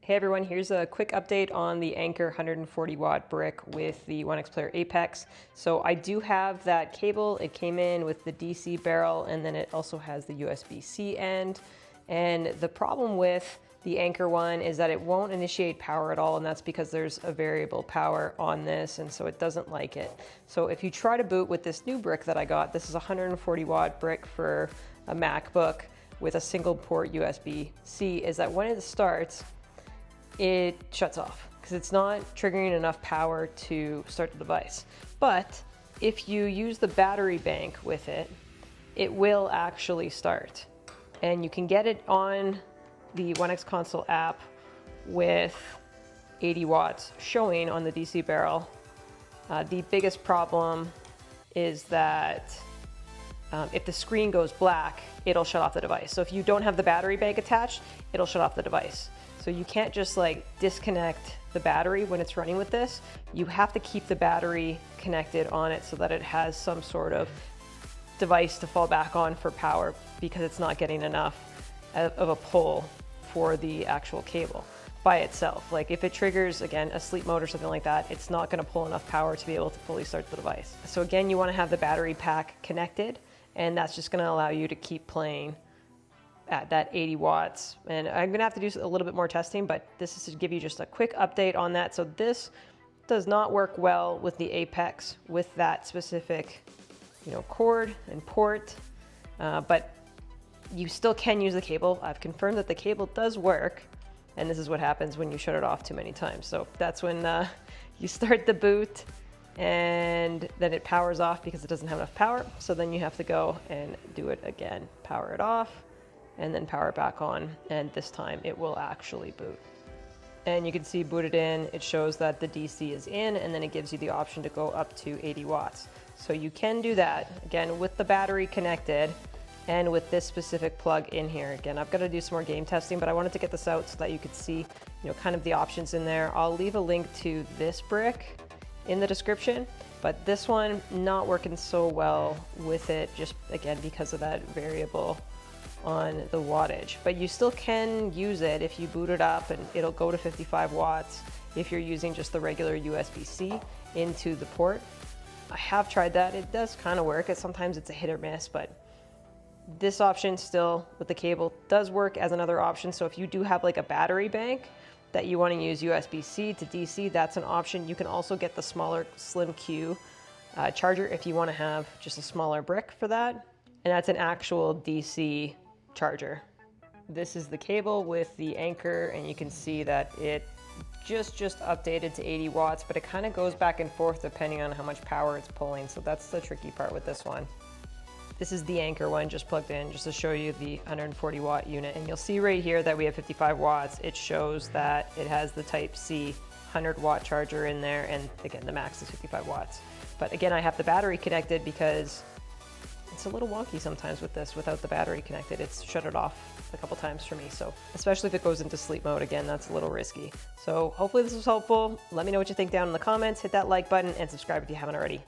Hey everyone, here's a quick update on the Anker 140W brick with the Onexplayer Apex. So I do have that cable. It came in with the DC barrel, and then it also has the USB-C end. And the problem with the Anker one is that it won't initiate power at all, and that's because there's a variable power on this, and so it doesn't like it. So if you try to boot with this new brick that I got, this is a 140W brick for a MacBook with a single port USB-C, is that when it starts, it shuts off because it's not triggering enough power to start the device. But if you use the battery bank with it, it will actually start. And you can get it on the Onex console app with 80 watts showing on the DC barrel. The biggest problem is that if the screen goes black, it'll shut off the device. So if you don't have the battery bank attached, it'll shut off the device. So you can't just like disconnect the battery when it's running with this. You have to keep the battery connected on it so that it has some sort of device to fall back on for power, because it's not getting enough of a pull for the actual cable by itself. Like if it triggers, again, a sleep mode or something like that, it's not going to pull enough power to be able to fully start the device. So again, you want to have the battery pack connected, and that's just going to allow you to keep playing at that 80 watts. And I'm gonna have to do a little bit more testing, but this is to give you just a quick update on that. So this does not work well with the Apex with that specific, cord and port, but you still can use the cable. I've confirmed that the cable does work, and this is what happens when you shut it off too many times. So that's when you start the boot and then it powers off because it doesn't have enough power. So then you have to go and do it again, power it off, and then power it back on, and this time it will actually boot. And you can see booted in, it shows that the DC is in, and then it gives you the option to go up to 80 watts. So you can do that, again, with the battery connected and with this specific plug in here. Again, I've got to do some more game testing, but I wanted to get this out so that you could see, kind of the options in there. I'll leave a link to this brick in the description, but this one not working so well with it, just again, because of that variable on the wattage. But you still can use it if you boot it up, and it'll go to 55 watts if you're using just the regular USB-C into the port. I have tried that. It does kind of work. Sometimes it's a hit or miss, but this option still with the cable does work as another option. So if you do have like a battery bank that you want to use USB-C to DC, that's an option. You can also get the smaller Slim Q charger if you want to have just a smaller brick for that. And that's an actual DC charger. This is the cable with the Anker, and you can see that it just updated to 80 watts, but it kind of goes back and forth depending on how much power it's pulling. So that's the tricky part with this one. This is the Anker one just plugged in, just to show you the 140 watt unit. And you'll see right here that we have 55 watts. It shows that it has the Type C 100 watt charger in there, and again, the max is 55 watts. But again, I have the battery connected because it's a little wonky sometimes with this without the battery connected. It's shut it off a couple times for me. So especially if it goes into sleep mode, again, that's a little risky. So hopefully this was helpful. Let me know what you think down in the comments. Hit that like button and subscribe if you haven't already.